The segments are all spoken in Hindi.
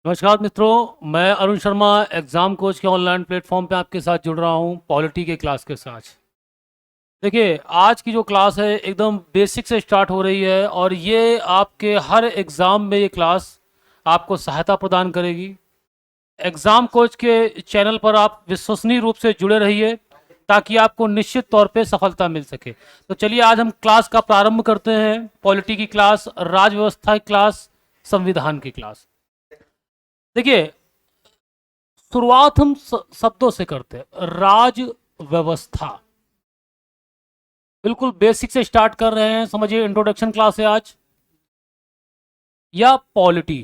नमस्कार मित्रों, मैं अरुण शर्मा एग्ज़ाम कोच के ऑनलाइन प्लेटफॉर्म पे आपके साथ जुड़ रहा हूँ पॉलिटी के क्लास के साथ। देखिए, आज की जो क्लास है एकदम बेसिक से स्टार्ट हो रही है और ये आपके हर एग्ज़ाम में ये क्लास आपको सहायता प्रदान करेगी। एग्ज़ाम कोच के चैनल पर आप विश्वसनीय रूप से जुड़े रहिए ताकि आपको निश्चित तौर पे सफलता मिल सके। तो चलिए आज हम क्लास का प्रारंभ करते हैं। पॉलिटी की क्लास, राज व्यवस्था की क्लास, संविधान की क्लास। देखिए, शुरुआत हम शब्दों से करते हैं। राज व्यवस्था, बिल्कुल बेसिक से स्टार्ट कर रहे हैं। समझिए, इंट्रोडक्शन क्लास है आज। या पॉलिटी,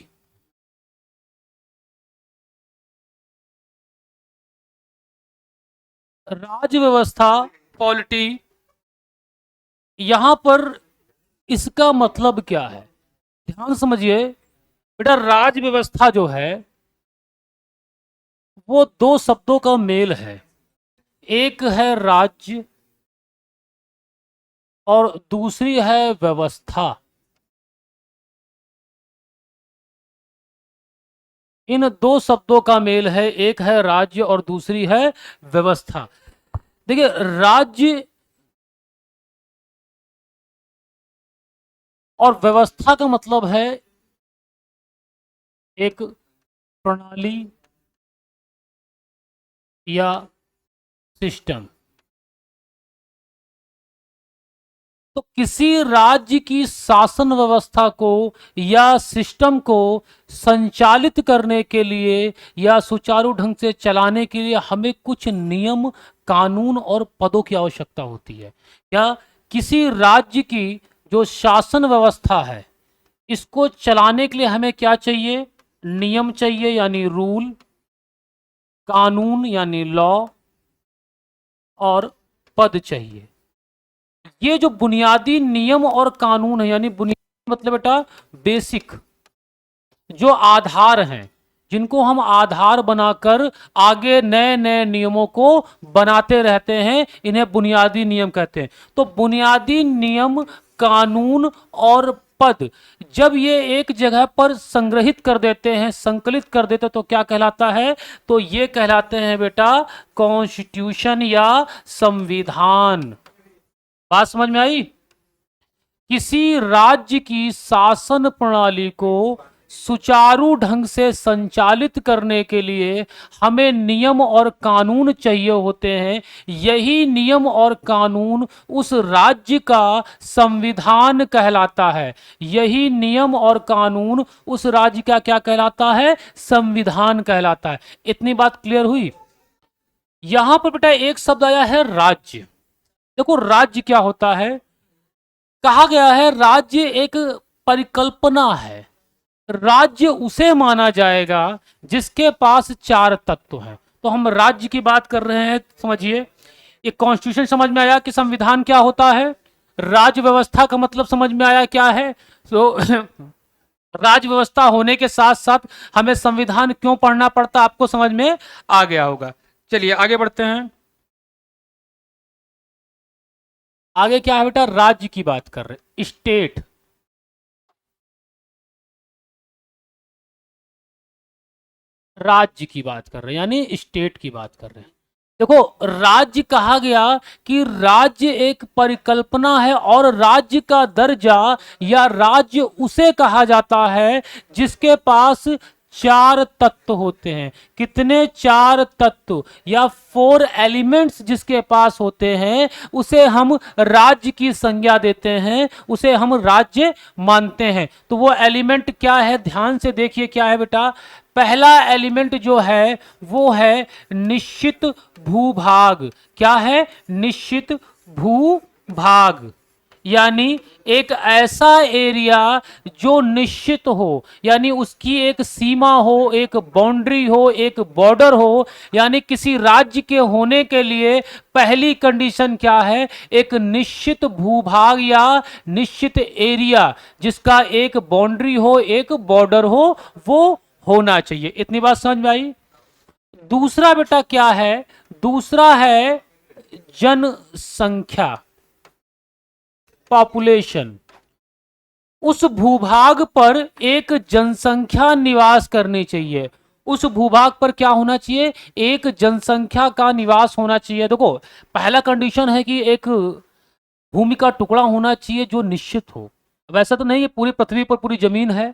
राज व्यवस्था, पॉलिटी, यहां पर इसका मतलब क्या है, ध्यान समझिए। बेटा, राज व्यवस्था जो है वो दो शब्दों का मेल है। एक है राज्य और दूसरी है व्यवस्था। इन दो शब्दों का मेल है, एक है राज्य और दूसरी है व्यवस्था। देखिए, राज्य और व्यवस्था का मतलब है एक प्रणाली या सिस्टम। तो किसी राज्य की शासन व्यवस्था को या सिस्टम को संचालित करने के लिए या सुचारू ढंग से चलाने के लिए हमें कुछ नियम, कानून और पदों की आवश्यकता होती है। या किसी राज्य की जो शासन व्यवस्था है, इसको चलाने के लिए हमें क्या चाहिए? नियम चाहिए यानी रूल, कानून यानी लॉ, और पद चाहिए। ये जो बुनियादी नियम और कानून है, यानी बुनियादी मतलब बेटा बेसिक, जो आधार हैं, जिनको हम आधार बनाकर आगे नए नए नियमों को बनाते रहते हैं, इन्हें बुनियादी नियम कहते हैं। तो बुनियादी नियम, कानून और पद जब ये एक जगह पर संग्रहित कर देते हैं, संकलित कर देते हैं, तो क्या कहलाता है? तो ये कहलाते हैं बेटा कॉन्स्टिट्यूशन या संविधान। बात समझ में आई? किसी राज्य की शासन प्रणाली को सुचारू ढंग से संचालित करने के लिए हमें नियम और कानून चाहिए होते हैं। यही नियम और कानून उस राज्य का संविधान कहलाता है। यही नियम और कानून उस राज्य का क्या कहलाता है? संविधान कहलाता है। इतनी बात क्लियर हुई? यहां पर बेटा एक शब्द आया है राज्य। देखो, राज्य क्या होता है? कहा गया है राज्य एक परिकल्पना है। राज्य उसे माना जाएगा जिसके पास चार तत्व हैं। तो हम राज्य की बात कर रहे हैं। समझिए, ये कॉन्स्टिट्यूशन समझ में आया कि संविधान क्या होता है। राज्य व्यवस्था का मतलब समझ में आया क्या है। तो राज्य व्यवस्था होने के साथ साथ हमें संविधान क्यों पढ़ना पड़ता, आपको समझ में आ गया होगा। चलिए आगे बढ़ते हैं। आगे क्या है बेटा? राज्य की बात कर रहे, स्टेट। राज्य की बात कर रहे हैं यानी स्टेट की बात कर रहे हैं। देखो, राज्य कहा गया कि राज्य एक परिकल्पना है और राज्य का दर्जा या राज्य उसे कहा जाता है जिसके पास चार तत्व होते हैं। कितने? चार तत्व या फोर एलिमेंट्स जिसके पास होते हैं, उसे हम राज्य की संज्ञा देते हैं, उसे हम राज्य मानते हैं। तो वो एलिमेंट क्या है? ध्यान से देखिए क्या है बेटा। पहला एलिमेंट जो है वो है निश्चित भूभाग। क्या है? निश्चित भूभाग, यानी एक ऐसा एरिया जो निश्चित हो, यानी उसकी एक सीमा हो, एक बाउंड्री हो, एक बॉर्डर हो। यानी किसी राज्य के होने के लिए पहली कंडीशन क्या है? एक निश्चित भूभाग या निश्चित एरिया जिसका एक बाउंड्री हो, एक बॉर्डर हो, वो होना चाहिए। इतनी बात समझ में आई? दूसरा बेटा क्या है? दूसरा है जनसंख्या, पॉपुलेशन। उस भूभाग पर एक जनसंख्या निवास करनी चाहिए। उस भूभाग पर क्या होना चाहिए? एक जनसंख्या का निवास होना चाहिए। देखो, पहला कंडीशन है कि एक भूमि का टुकड़ा होना चाहिए जो निश्चित हो। वैसा तो नहीं है पूरी पृथ्वी पर पूरी जमीन है,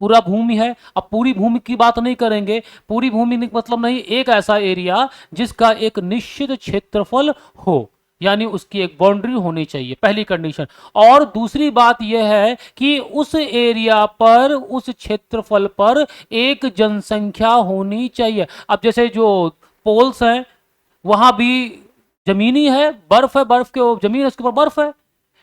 पूरा भूमि है। अब पूरी भूमि की बात नहीं करेंगे, पूरी भूमि मतलब नहीं, एक ऐसा एरिया जिसका एक निश्चित क्षेत्रफल हो, यानी उसकी एक बाउंड्री होनी चाहिए, पहली कंडीशन। और दूसरी बात यह है कि उस एरिया पर, उस क्षेत्रफल पर एक जनसंख्या होनी चाहिए। अब जैसे जो पोल्स हैं वहां भी जमीनी है, बर्फ है, बर्फ के जमीन है, उसके ऊपर बर्फ है,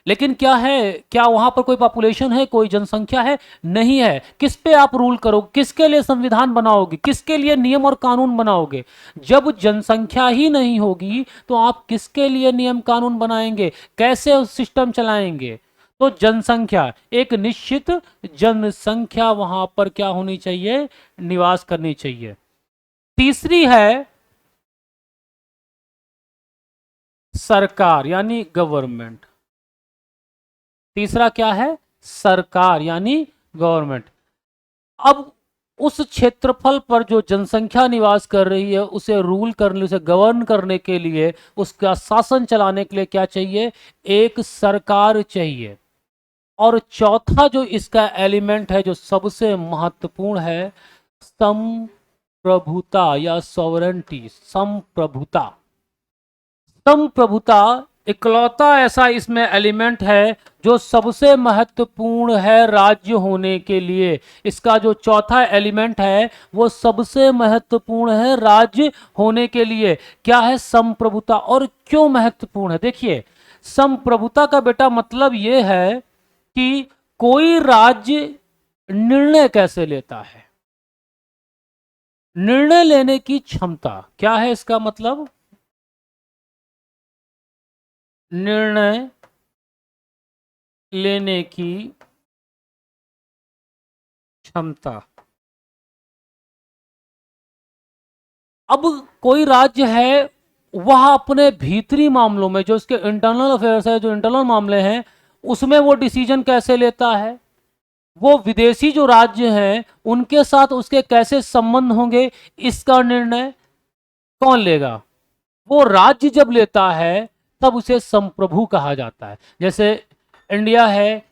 लेकिन क्या है, क्या वहां पर कोई पॉपुलेशन है, कोई जनसंख्या है? नहीं है। किस पे आप रूल करोगे? किसके लिए संविधान बनाओगे? किसके लिए नियम और कानून बनाओगे? जब जनसंख्या ही नहीं होगी तो आप किसके लिए नियम कानून बनाएंगे? कैसे उस सिस्टम चलाएंगे? तो जनसंख्या, एक निश्चित जनसंख्या वहां पर क्या होनी चाहिए? निवास करनी चाहिए। तीसरी है सरकार यानी गवर्नमेंट। तीसरा क्या है? सरकार यानी गवर्नमेंट। अब उस क्षेत्रफल पर जो जनसंख्या निवास कर रही है उसे रूल करने, उसे गवर्न करने के लिए, उसका शासन चलाने के लिए क्या चाहिए? एक सरकार चाहिए। और चौथा जो इसका एलिमेंट है जो सबसे महत्वपूर्ण है, संप्रभुता या सॉवरेंटी। संप्रभुता, संप्रभुता इकलौता ऐसा इसमें एलिमेंट है जो सबसे महत्वपूर्ण है राज्य होने के लिए। इसका जो चौथा एलिमेंट है वो सबसे महत्वपूर्ण है राज्य होने के लिए। क्या है? संप्रभुता। और क्यों महत्वपूर्ण है? देखिए, संप्रभुता का बेटा मतलब यह है कि कोई राज्य निर्णय कैसे लेता है, निर्णय लेने की क्षमता। क्या है इसका मतलब? निर्णय लेने की क्षमता। अब कोई राज्य है, वह अपने भीतरी मामलों में, जो उसके इंटरनल अफेयर्स है, जो इंटरनल मामले हैं, उसमें वो डिसीजन कैसे लेता है? वो विदेशी जो राज्य हैं उनके साथ उसके कैसे संबंध होंगे, इसका निर्णय कौन लेगा? वो राज्य जब लेता है तब उसे संप्रभु कहा जाता है। जैसे इंडिया है,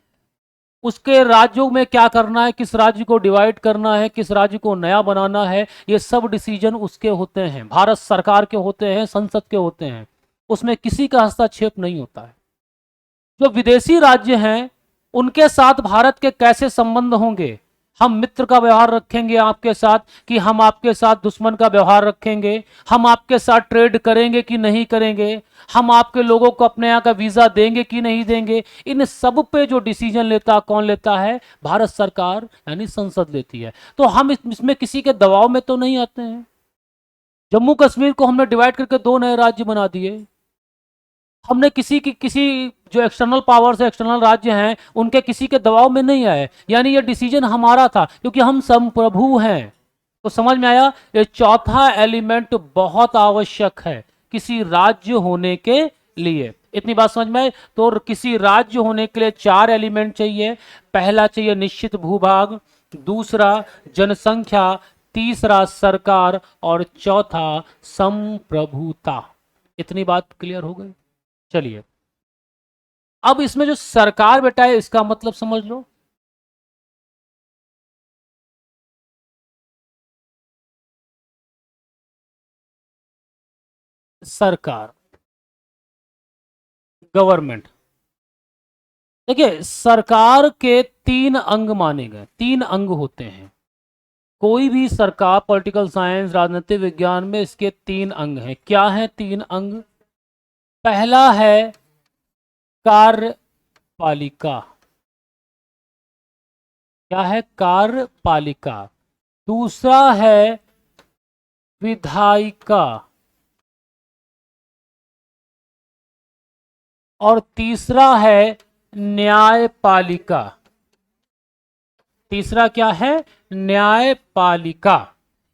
उसके राज्यों में क्या करना है, किस राज्य को डिवाइड करना है, किस राज्य को नया बनाना है, ये सब डिसीजन उसके होते हैं, भारत सरकार के होते हैं, संसद के होते हैं। उसमें किसी का हस्तक्षेप नहीं होता है। जो विदेशी राज्य हैं उनके साथ भारत के कैसे संबंध होंगे? हम मित्र का व्यवहार रखेंगे आपके साथ, कि हम आपके साथ दुश्मन का व्यवहार रखेंगे? हम आपके साथ ट्रेड करेंगे कि नहीं करेंगे? हम आपके लोगों को अपने यहाँ का वीजा देंगे कि नहीं देंगे? इन सब पे जो डिसीजन लेता, कौन लेता है? भारत सरकार यानी संसद लेती है। तो हम इसमें किसी के दबाव में तो नहीं आते हैं। जम्मू कश्मीर को हमने डिवाइड करके दो नए राज्य बना दिए। हमने किसी जो एक्सटर्नल पावर्स है, एक्सटर्नल राज्य हैं, उनके किसी के दबाव में नहीं आए, यानी ये डिसीजन हमारा था क्योंकि हम संप्रभु हैं। तो समझ में आया? ये चौथा एलिमेंट बहुत आवश्यक है किसी राज्य होने के लिए। इतनी बात समझ में आए? तो किसी राज्य होने के लिए चार एलिमेंट चाहिए। पहला चाहिए निश्चित भूभाग, दूसरा जनसंख्या, तीसरा सरकार, और चौथा संप्रभुता। इतनी बात क्लियर हो गई? चलिए, अब इसमें जो सरकार बेटा है इसका मतलब समझ लो। सरकार, गवर्नमेंट। देखिए, सरकार के तीन अंग माने गए, तीन अंग होते हैं। कोई भी सरकार, पॉलिटिकल साइंस, राजनीतिक विज्ञान में इसके तीन अंग हैं। क्या है तीन अंग? पहला है कार्यपालिका। क्या है? कार्यपालिका। दूसरा है विधायिका, और तीसरा है न्यायपालिका। तीसरा क्या है? न्यायपालिका।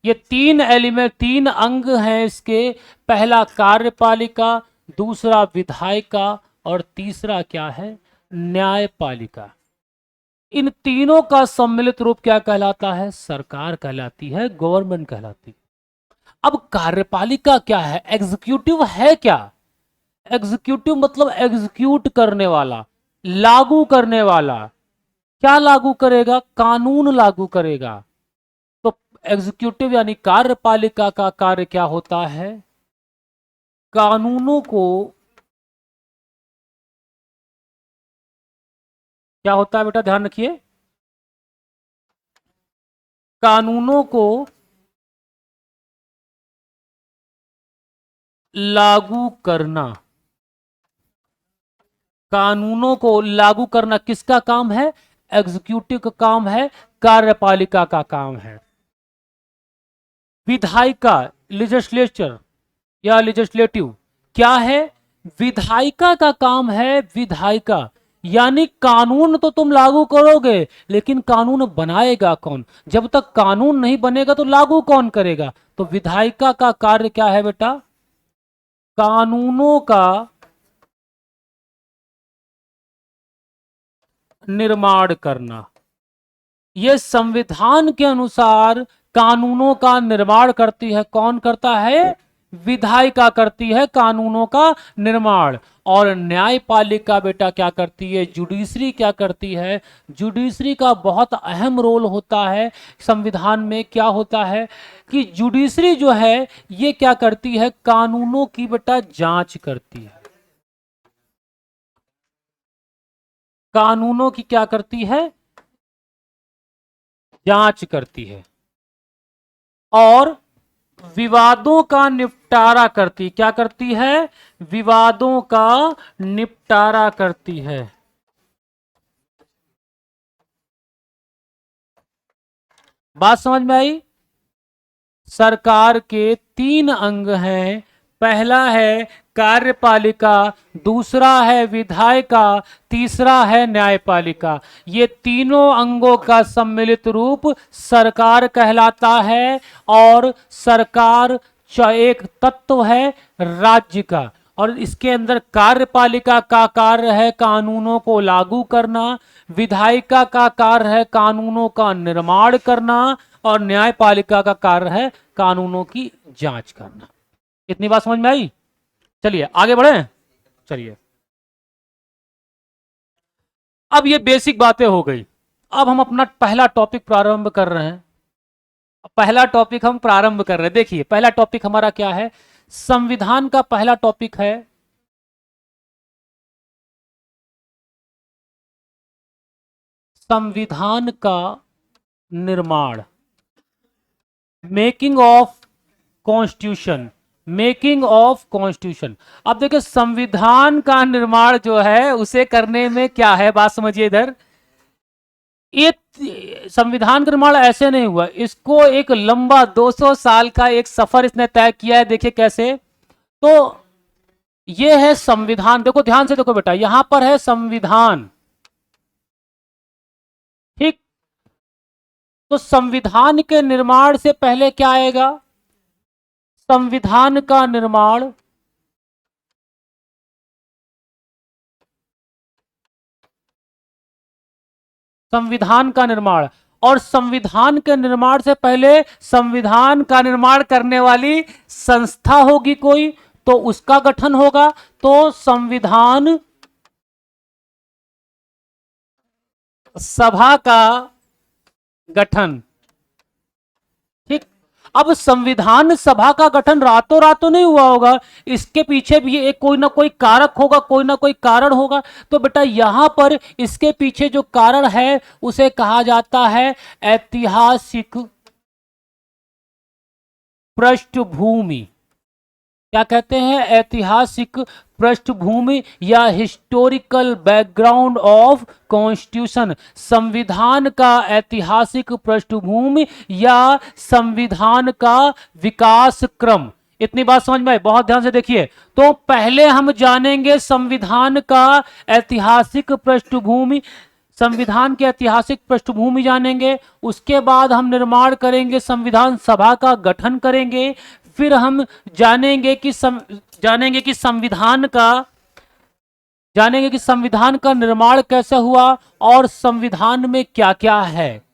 ये तीन एलिमेंट, तीन अंग हैं इसके। पहला कार्यपालिका, दूसरा विधायिका, और तीसरा क्या है? न्यायपालिका। इन तीनों का सम्मिलित रूप क्या कहलाता है? सरकार कहलाती है, गवर्नमेंट कहलाती है। अब कार्यपालिका क्या है? एग्जीक्यूटिव है क्या? एग्जीक्यूटिव मतलब एग्जीक्यूट करने वाला, लागू करने वाला। क्या लागू करेगा? कानून लागू करेगा। तो एग्जीक्यूटिव यानी कार्यपालिका का कार्य क्या होता है? कानूनों को, क्या होता है बेटा, ध्यान रखिए, कानूनों को लागू करना। कानूनों को लागू करना किसका काम है? एग्जीक्यूटिव का काम है, कार्यपालिका का काम है। विधायिका, लेजिस्लेचर या लेजिस्लेटिव क्या है? विधायिका का काम है। विधायिका यानी कानून तो तुम लागू करोगे, लेकिन कानून बनाएगा कौन? जब तक कानून नहीं बनेगा तो लागू कौन करेगा? तो विधायिका का कार्य क्या है बेटा? कानूनों का निर्माण करना। यह संविधान के अनुसार कानूनों का निर्माण करती है। कौन करता है? विधायिका करती है कानूनों का निर्माण। और न्यायपालिका बेटा क्या करती है? जुडिशरी क्या करती है? जुडिशरी का बहुत अहम रोल होता है संविधान में। क्या होता है कि जुडिशरी जो है ये क्या करती है? कानूनों की बेटा जांच करती है। कानूनों की क्या करती है? जांच करती है। और विवादों का निपटारा करती। क्या करती है? विवादों का निपटारा करती है। बात समझ में आई? सरकार के तीन अंग हैं। पहला है कार्यपालिका, दूसरा है विधायिका, तीसरा है न्यायपालिका। ये तीनों अंगों का सम्मिलित रूप सरकार कहलाता है। और सरकार एक तत्व है राज्य का। और इसके अंदर कार्यपालिका का कार्य है कानूनों को लागू करना, विधायिका का कार्य है कानूनों का निर्माण करना, और न्यायपालिका का कार्य है कानूनों की जांच करना। इतनी बात समझ में आई? चलिए आगे बढ़े। चलिए, अब ये बेसिक बातें हो गई। अब हम अपना पहला टॉपिक प्रारंभ कर रहे हैं। पहला टॉपिक हम प्रारंभ कर रहे हैं। देखिए पहला टॉपिक हमारा क्या है? संविधान का पहला टॉपिक है संविधान का निर्माण, making of constitution. Making of constitution. अब देखिए संविधान का निर्माण जो है उसे करने में क्या है, बात समझिए इधर। ये संविधान का निर्माण ऐसे नहीं हुआ, इसको एक लंबा 200 साल का एक सफर इसने तय किया है। देखिए कैसे। तो ये है संविधान। देखो ध्यान से देखो बेटा, यहां पर है संविधान, ठीक। तो संविधान के निर्माण से पहले क्या आएगा? संविधान का निर्माण, संविधान का निर्माण। और संविधान के निर्माण से पहले संविधान का निर्माण करने वाली संस्था होगी कोई, तो उसका गठन होगा। तो संविधान सभा का गठन, ठीक। अब संविधान सभा का गठन रातों रात तो नहीं हुआ होगा, इसके पीछे भी एक कोई ना कोई कारक होगा, कोई ना कोई कारण होगा। तो बेटा यहां पर इसके पीछे जो कारण है उसे कहा जाता है ऐतिहासिक पृष्ठभूमि। क्या कहते हैं? ऐतिहासिक पृष्ठभूमि या हिस्टोरिकल बैकग्राउंड ऑफ कॉन्स्टिट्यूशन। संविधान का ऐतिहासिक पृष्ठभूमि या संविधान का विकास क्रम। इतनी बात समझ में आई? बहुत ध्यान से देखिए। तो पहले हम जानेंगे संविधान का ऐतिहासिक पृष्ठभूमि, संविधान की ऐतिहासिक पृष्ठभूमि जानेंगे। उसके बाद हम निर्माण करेंगे, संविधान सभा का गठन करेंगे। फिर हम जानेंगे कि संविधान का जानेंगे कि संविधान का निर्माण कैसे हुआ और संविधान में क्या क्या है।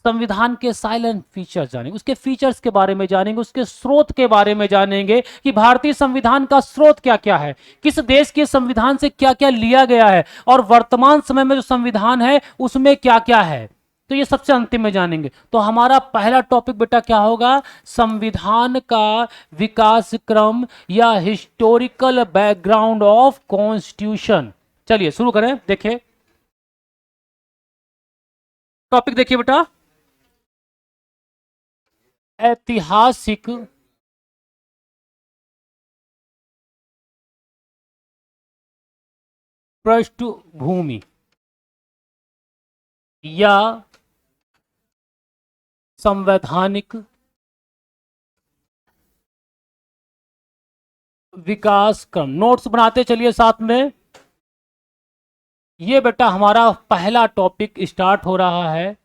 संविधान के साइलेंट फीचर्स जानेंगे, उसके फीचर्स के बारे में जानेंगे, उसके स्रोत के बारे में जानेंगे कि भारतीय संविधान का स्रोत क्या क्या है, किस देश के संविधान से क्या क्या लिया गया है और वर्तमान समय में जो संविधान है उसमें क्या क्या है। तो ये सबसे अंतिम में जानेंगे। तो हमारा पहला टॉपिक बेटा क्या होगा, संविधान का विकास क्रम या हिस्टोरिकल बैकग्राउंड ऑफ कॉन्स्टिट्यूशन। चलिए शुरू करें। देखिए टॉपिक देखिए बेटा, ऐतिहासिक पृष्ठभूमि या संवैधानिक विकास क्रम। नोट्स बनाते चलिए साथ में। ये बेटा हमारा पहला टॉपिक स्टार्ट हो रहा है,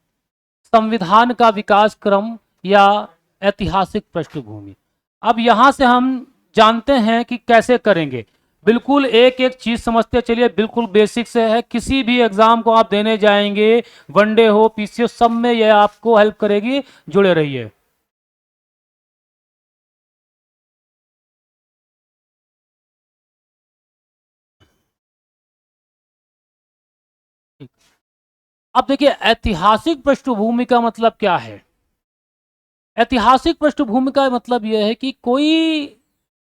संविधान का विकास क्रम या ऐतिहासिक पृष्ठभूमि। अब यहां से हम जानते हैं कि कैसे करेंगे। बिल्कुल एक एक चीज समझते चलिए, बिल्कुल बेसिक से है। किसी भी एग्जाम को आप देने जाएंगे, वनडे हो पीसीओ, सब में यह आपको हेल्प करेगी। जुड़े रहिए। अब देखिए ऐतिहासिक पृष्ठभूमि का मतलब क्या है। ऐतिहासिक पृष्ठभूमि का मतलब यह है कि कोई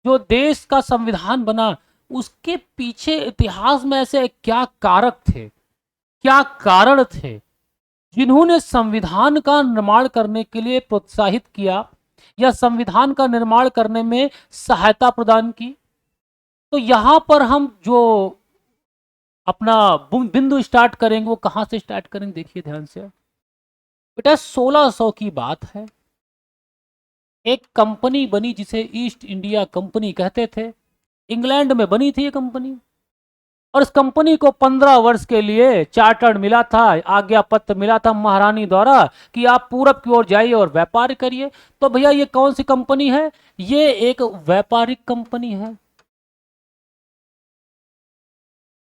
जो देश का संविधान बना उसके पीछे इतिहास में ऐसे क्या कारक थे, क्या कारण थे जिन्होंने संविधान का निर्माण करने के लिए प्रोत्साहित किया या संविधान का निर्माण करने में सहायता प्रदान की। तो यहां पर हम जो अपना बिंदु स्टार्ट करेंगे वो कहां से स्टार्ट करेंगे, देखिए ध्यान से बेटा। 1600 की बात है, एक कंपनी बनी जिसे ईस्ट इंडिया कंपनी कहते थे। इंग्लैंड में बनी थी ये कंपनी, और इस कंपनी को 15 वर्ष के लिए चार्टर्ड मिला था, आज्ञा पत्र मिला था महारानी द्वारा कि आप पूरब की ओर जाइए और व्यापार करिए। तो भैया ये कौन सी कंपनी है, ये एक व्यापारिक कंपनी है,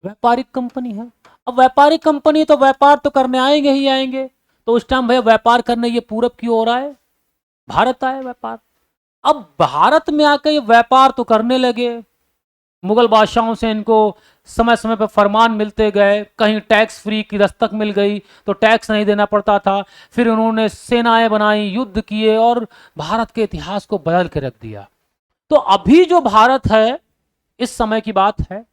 व्यापारिक कंपनी है। अब व्यापारिक कंपनी तो व्यापार तो करने आएंगे ही आएंगे। तो उस टाइम भैया व्यापार करने ये पूरब की ओर आए, भारत आए व्यापार। अब भारत में आकर ये व्यापार तो करने लगे। मुगल बादशाहों से इनको समय समय पर फरमान मिलते गए, कहीं टैक्स फ्री की दस्तक मिल गई तो टैक्स नहीं देना पड़ता था। फिर उन्होंने सेनाएं बनाई, युद्ध किए और भारत के इतिहास को बदल के रख दिया। तो अभी जो भारत है इस समय की बात है,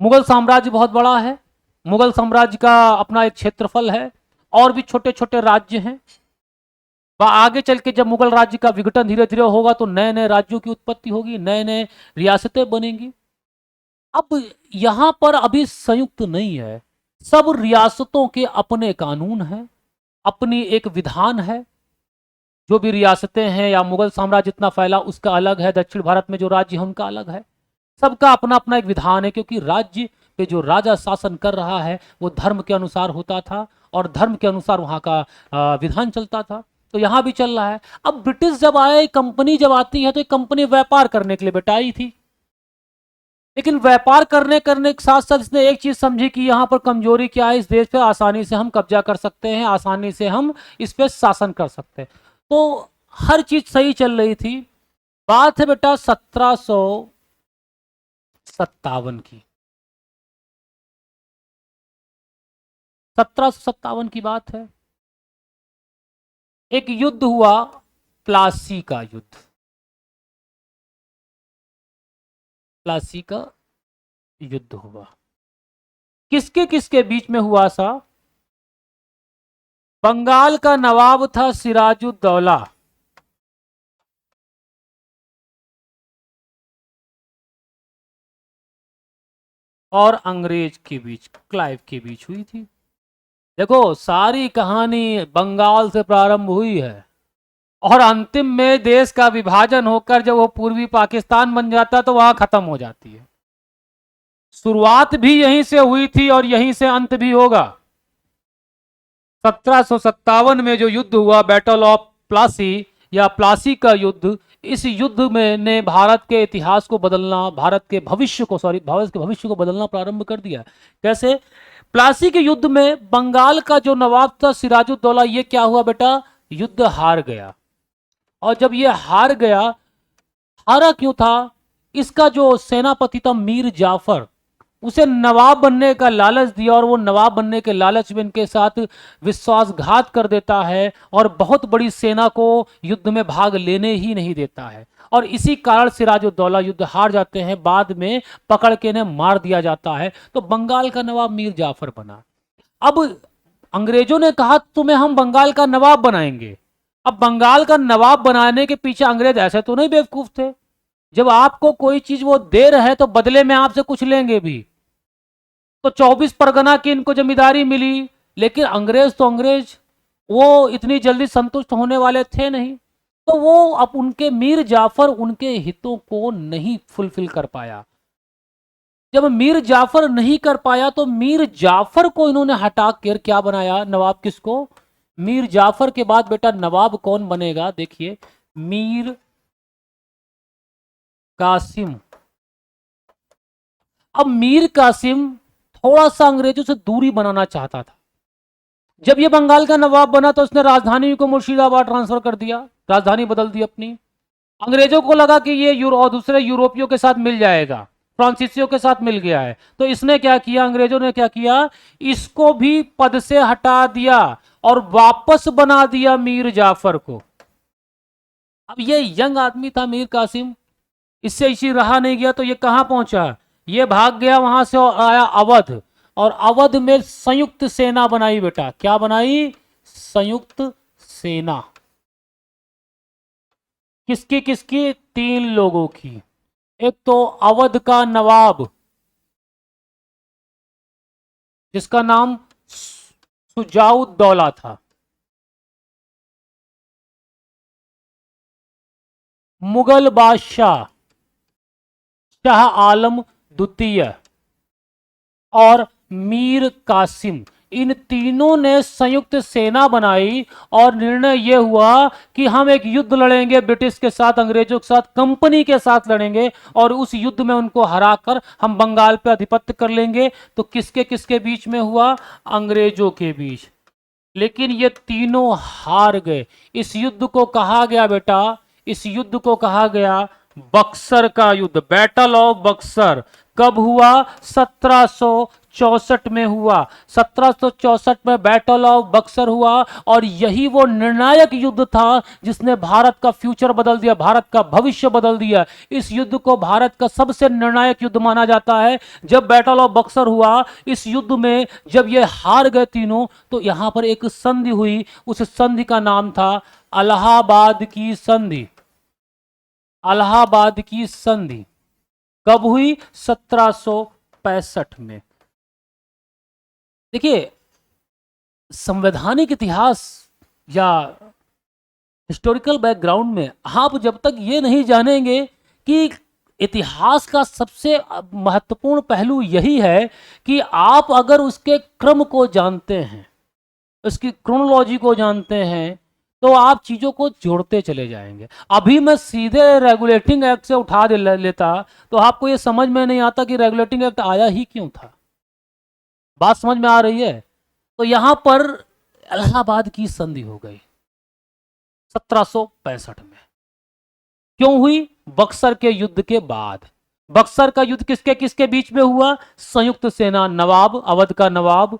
मुगल साम्राज्य बहुत बड़ा है। मुगल साम्राज्य का अपना एक क्षेत्रफल है और भी छोटे छोटे राज्य हैं। आगे चल के जब मुगल राज्य का विघटन धीरे धीरे होगा तो नए नए राज्यों की उत्पत्ति होगी, नए नए रियासतें बनेंगी। अब यहां पर अभी संयुक्त नहीं है, सब रियासतों के अपने कानून हैं, अपनी एक विधान है। जो भी रियासतें हैं या मुगल साम्राज्य इतना फैला उसका अलग है, दक्षिण भारत में जो राज्य है उनका अलग है। सबका अपना अपना एक विधान है, क्योंकि राज्य पे जो राजा शासन कर रहा है वो धर्म के अनुसार होता था और धर्म के अनुसार वहां का विधान चलता था। तो यहां भी चल रहा है। अब ब्रिटिश जब आए, कंपनी जब आती है तो एक कंपनी व्यापार करने के लिए बेटा आई थी, लेकिन व्यापार करने करने के साथ साथ इसने एक चीज समझी कि यहाँ पर कमजोरी क्या है, इस देश पे आसानी से हम कब्जा कर सकते हैं, आसानी से हम इस पे शासन कर सकते हैं। तो हर चीज सही चल रही थी। बात है बेटा 1757 की। 1757 की बात है। एक युद्ध हुआ, प्लासी का युद्ध। प्लासी का युद्ध हुआ, किसके किसके बीच में हुआ सा। बंगाल का नवाब था सिराजुद्दौला, और अंग्रेज के बीच, क्लाइव के बीच हुई थी। देखो सारी कहानी बंगाल से प्रारंभ हुई है और अंतिम में देश का विभाजन होकर जब वो पूर्वी पाकिस्तान बन जाता तो वहां खत्म हो जाती है। शुरुआत भी यहीं से हुई थी और यहीं से अंत भी होगा। 1757 में जो युद्ध हुआ, बैटल ऑफ प्लासी या प्लासी का युद्ध, इस युद्ध में ने भारत के इतिहास को बदलना, भारत के भविष्य को बदलना प्रारंभ कर दिया। कैसे? प्लासी के युद्ध में बंगाल का जो नवाब था सिराजुद्दौला, ये क्या हुआ बेटा, युद्ध हार गया। और जब ये हार गया, हारा क्यों था? इसका जो सेनापति था मीर जाफर, उसे नवाब बनने का लालच दिया और वो नवाब बनने के लालच में इनके साथ विश्वासघात कर देता है और बहुत बड़ी सेना को युद्ध में भाग लेने ही नहीं देता है। और इसी कारण सिराजुद्दौला युद्ध हार जाते हैं, बाद में पकड़ के इन्हें मार दिया जाता है। तो बंगाल का नवाब मीर जाफर बना। अब अंग्रेजों ने कहा तुम्हें हम बंगाल का नवाब बनाएंगे। अब बंगाल का नवाब बनाने के पीछे अंग्रेज ऐसे तो नहीं बेवकूफ थे, जब आपको कोई चीज वो दे रहे हैं तो बदले में आपसे कुछ लेंगे भी। तो 24 परगना की इनको जमींदारी मिली, लेकिन अंग्रेज तो अंग्रेज, वो इतनी जल्दी संतुष्ट होने वाले थे नहीं। तो वो अब उनके मीर जाफर उनके हितों को नहीं फुलफिल कर पाया। जब मीर जाफर नहीं कर पाया तो मीर जाफर को इन्होंने हटा कर क्या बनाया, नवाब किसको? मीर जाफर के बाद बेटा नवाब कौन बनेगा? देखिए, मीर कासिम। अब मीर कासिम थोड़ा सा अंग्रेजों से दूरी बनाना चाहता था। जब ये बंगाल का नवाब बना तो उसने राजधानी को मुर्शिदाबाद ट्रांसफर कर दिया, राजधानी बदल दी अपनी। अंग्रेजों को लगा कि ये और दूसरे यूरोपियों के साथ मिल जाएगा, फ्रांसीसियों के साथ मिल गया है, तो इसने क्या किया, अंग्रेजों ने क्या किया, इसको भी पद से हटा दिया और वापस बना दिया मीर जाफर को। अब ये यंग आदमी था मीर कासिम, इससे इसी रहा नहीं गया तो ये कहां पहुंचा, ये भाग गया वहां से और आया अवध। और अवध में संयुक्त सेना बनाई बेटा। क्या बनाई? संयुक्त सेना। किसकी किसकी? 3 लोगों की। एक तो अवध का नवाब जिसका नाम सुजाउद्दौला था, मुगल बादशाह शाह आलम द्वितीय और मीर कासिम, इन तीनों ने संयुक्त सेना बनाई और निर्णय यह हुआ कि हम एक युद्ध लड़ेंगे ब्रिटिश के साथ, अंग्रेजों के साथ, कंपनी के साथ लड़ेंगे और उस युद्ध में उनको हराकर हम बंगाल पर आधिपत्य कर लेंगे। तो किसके किसके बीच में हुआ? अंग्रेजों के बीच। लेकिन ये तीनों हार गए। इस युद्ध को कहा गया बेटा, इस युद्ध को कहा गया बक्सर का युद्ध, बैटल ऑफ बक्सर। कब हुआ? 1764 में हुआ। 1764 में बैटल ऑफ बक्सर हुआ और यही वो निर्णायक युद्ध था जिसने भारत का फ्यूचर बदल दिया, भारत का भविष्य बदल दिया। इस युद्ध को भारत का सबसे निर्णायक युद्ध माना जाता है। जब बैटल ऑफ बक्सर हुआ, इस युद्ध में जब ये हार गए तीनों, तो यहां पर एक संधि हुई। उस संधि का नाम था इलाहाबाद की संधि। इलाहाबाद की संधि कब हुई? 1765 में। देखिए, संवैधानिक इतिहास या हिस्टोरिकल बैकग्राउंड में आप जब तक ये नहीं जानेंगे कि इतिहास का सबसे महत्वपूर्ण पहलू यही है कि आप अगर उसके क्रम को जानते हैं, उसकी क्रोनोलॉजी को जानते हैं, तो आप चीजों को जोड़ते चले जाएंगे। अभी मैं सीधे रेगुलेटिंग एक्ट से उठा लेता तो आपको यह समझ में नहीं आता कि रेगुलेटिंग एक्ट आया ही क्यों था। बात समझ में आ रही है? तो यहां पर इलाहाबाद की संधि हो गई 1765 में। क्यों हुई? बक्सर के युद्ध के बाद। बक्सर का युद्ध किसके किसके बीच में हुआ? संयुक्त सेना, नवाब, अवध का नवाब,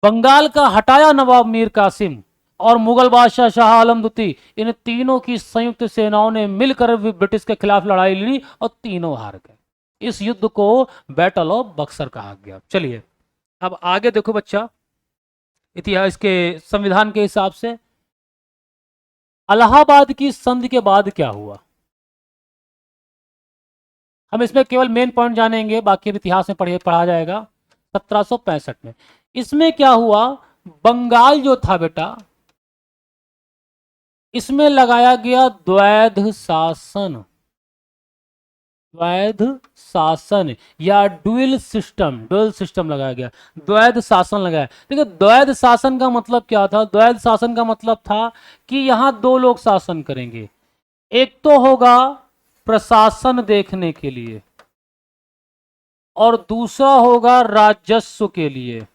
बंगाल का हटाया नवाब मीर कासिम और मुगल बादशाह शाह आलम द्वितीय, इन तीनों की संयुक्त सेनाओं ने मिलकर ब्रिटिश के खिलाफ लड़ाई लड़ी और तीनों हार गए। इस युद्ध को बैटल ऑफ बक्सर कहा गया। चलिए अब आगे देखो बच्चा, इतिहास के संविधान के हिसाब से इलाहाबाद की संधि के बाद क्या हुआ, हम इसमें केवल मेन पॉइंट जानेंगे, बाकी इतिहास में पढ़ा जाएगा। 1765 में इसमें क्या हुआ? बंगाल जो था बेटा, इसमें लगाया गया द्वैध शासन। द्वैध शासन या ड्यूल सिस्टम लगाया गया, द्वैध शासन लगाया। देखिए, द्वैध शासन का मतलब क्या था? द्वैध शासन का मतलब था कि यहां 2 लोग शासन करेंगे। एक तो होगा प्रशासन देखने के लिए और दूसरा होगा राजस्व के लिए।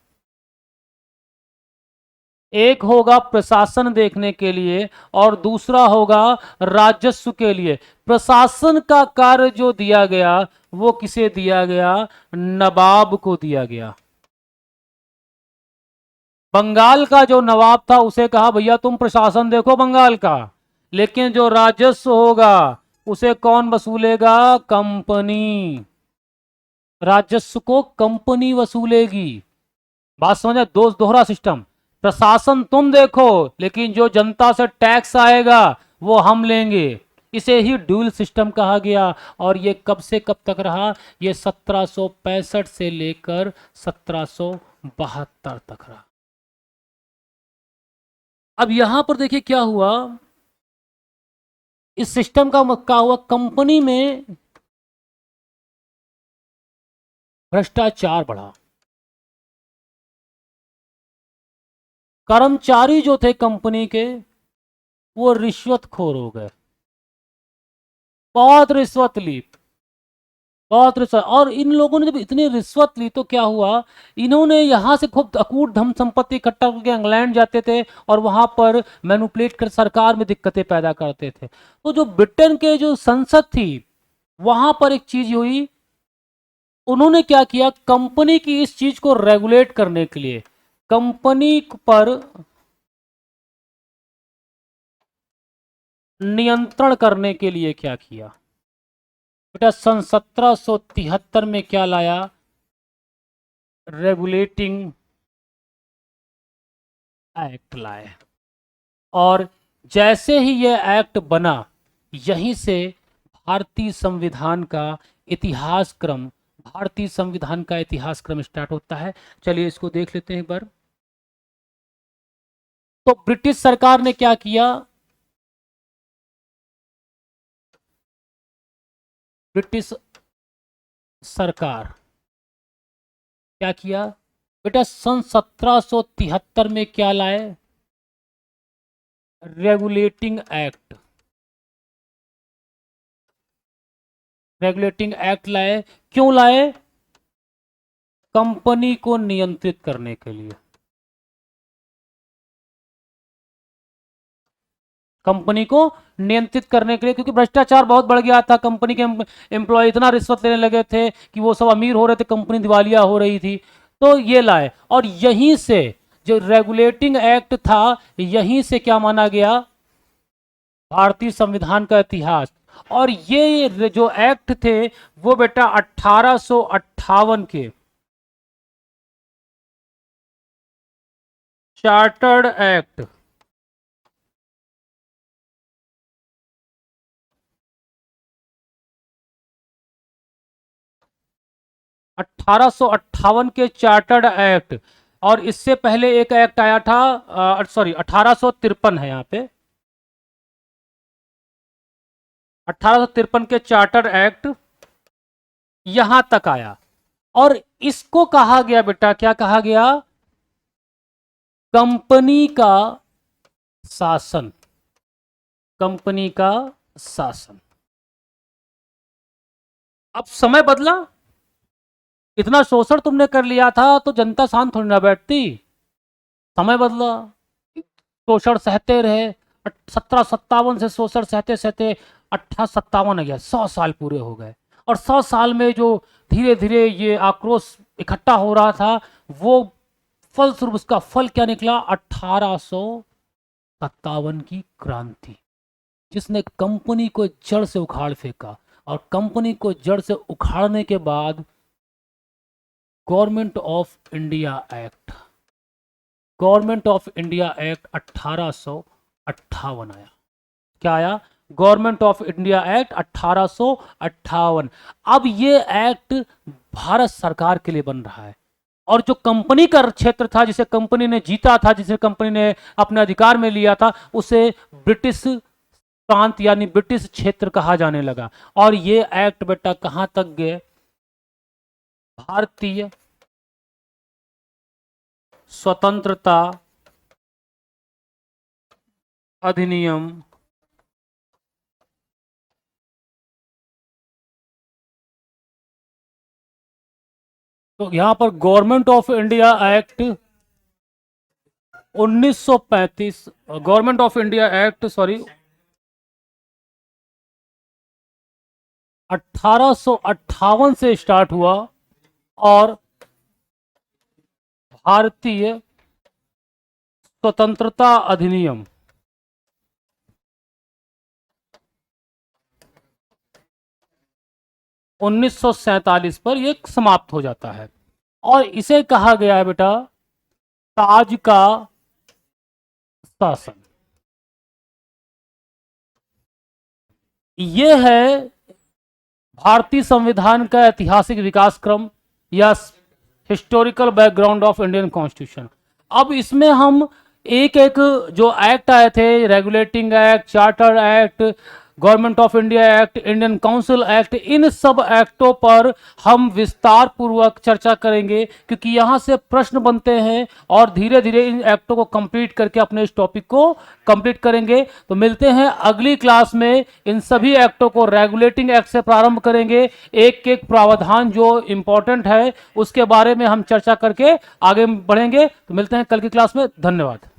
एक होगा प्रशासन देखने के लिए और दूसरा होगा राजस्व के लिए। प्रशासन का कार्य जो दिया गया वो किसे दिया गया? नवाब को दिया गया। बंगाल का जो नवाब था उसे कहा भैया तुम प्रशासन देखो बंगाल का, लेकिन जो राजस्व होगा उसे कौन वसूलेगा? कंपनी। राजस्व को कंपनी वसूलेगी। बात समझे? दो दोहरा सिस्टम। प्रशासन तुम देखो, लेकिन जो जनता से टैक्स आएगा वो हम लेंगे। इसे ही ड्यूल सिस्टम कहा गया। और ये कब से कब तक रहा? ये 1765 से लेकर 1772 तक रहा। अब यहां पर देखिए क्या हुआ। इस सिस्टम का क्या हुआ? कंपनी में भ्रष्टाचार बढ़ा। कर्मचारी जो थे कंपनी के वो रिश्वतखोर हो गए। बहुत रिश्वत ली, बहुत रिश्वत। और इन लोगों ने जब इतनी रिश्वत ली तो क्या हुआ? इन्होंने यहां से खूब अकूट धन संपत्ति इकट्ठा करके इंग्लैंड जाते थे और वहां पर मैनुपुलेट कर सरकार में दिक्कतें पैदा करते थे। तो जो ब्रिटेन के जो संसद थी वहां पर एक चीज हुई। उन्होंने क्या किया? कंपनी की इस चीज को रेगुलेट करने के लिए, कंपनी पर नियंत्रण करने के लिए क्या किया बेटा? सन 1773 में क्या लाया? रेगुलेटिंग एक्ट लाए। और जैसे ही यह एक्ट बना, यहीं से भारतीय संविधान का इतिहास क्रम, भारतीय संविधान का इतिहास क्रम स्टार्ट होता है। चलिए इसको देख लेते हैं एक बार। तो ब्रिटिश सरकार ने क्या किया? ब्रिटिश सरकार क्या किया बेटा? सन 1773 में क्या लाए? Regulating act. रेगुलेटिंग एक्ट लाए। क्यों लाए? कंपनी को नियंत्रित करने के लिए। कंपनी को नियंत्रित करने के लिए, क्योंकि भ्रष्टाचार बहुत बढ़ गया था। कंपनी के एम्प्लॉय इतना रिश्वत लेने लगे थे कि वो सब अमीर हो रहे थे, कंपनी दिवालिया हो रही थी। तो ये लाए। और यहीं से जो रेगुलेटिंग एक्ट था, यहीं से क्या माना गया? भारतीय संविधान का इतिहास। और ये जो एक्ट थे वो बेटा 1858 के चार्टर्ड एक्ट। 1858 के चार्टर्ड एक्ट। और इससे पहले एक एक्ट आया था, सॉरी 1853 है यहाँ पे। 1853 के चार्टर एक्ट यहां तक आया। और इसको कहा गया बेटा, क्या कहा गया? कंपनी का शासन। कंपनी का शासन। अब समय बदला। इतना शोषण तुमने कर लिया था तो जनता शांत थोड़ी ना बैठती। समय बदला, शोषण सहते रहे। 1757 से शोषण सहते सहते 1857 आ गया, 100 साल पूरे हो गए। और 100 साल में जो धीरे धीरे ये आक्रोश इकट्ठा हो रहा था, वो फलस्वरूप उसका फल क्या निकला? 1857 की क्रांति, जिसने कंपनी को जड़ से उखाड़ फेंका। और कंपनी को जड़ से उखाड़ने के बाद government of India act, government of India act 1858 आया। क्या आया? Government of India act 1858। अब ये एक्ट भारत सरकार के लिए बन रहा है। और जो कंपनी का क्षेत्र था, जिसे कंपनी ने जीता था, जिसे कंपनी ने अपने अधिकार में लिया था, उसे ब्रिटिश प्रांत यानी ब्रिटिश क्षेत्र कहा जाने लगा। और ये एक्ट बेटा कहां तक गए? भारतीय स्वतंत्रता अधिनियम तो यहां पर government of India act 1935, government of India act sorry 1858 से स्टार्ट हुआ और भारतीय स्वतंत्रता अधिनियम 1947 पर यह समाप्त हो जाता है। और इसे कहा गया है बेटा ताज का शासन। यह है भारतीय संविधान का ऐतिहासिक विकास क्रम या historical background of Indian constitution. अब इसमें हम एक एक जो एक्ट आए थे, regulating act, charter act, government of India act, Indian council act, इन सब एक्टों पर हम विस्तार पूर्वक चर्चा करेंगे, क्योंकि यहां से प्रश्न बनते हैं और धीरे धीरे इन एक्टों को कंप्लीट करके अपने इस टॉपिक को कंप्लीट करेंगे। तो मिलते हैं अगली क्लास में, इन सभी एक्टों को रेगुलेटिंग एक्ट से प्रारंभ करेंगे, एक एक प्रावधान जो इंपॉर्टेंट है उसके बारे में हम चर्चा करके आगे बढ़ेंगे। तो मिलते हैं कल की क्लास में, धन्यवाद।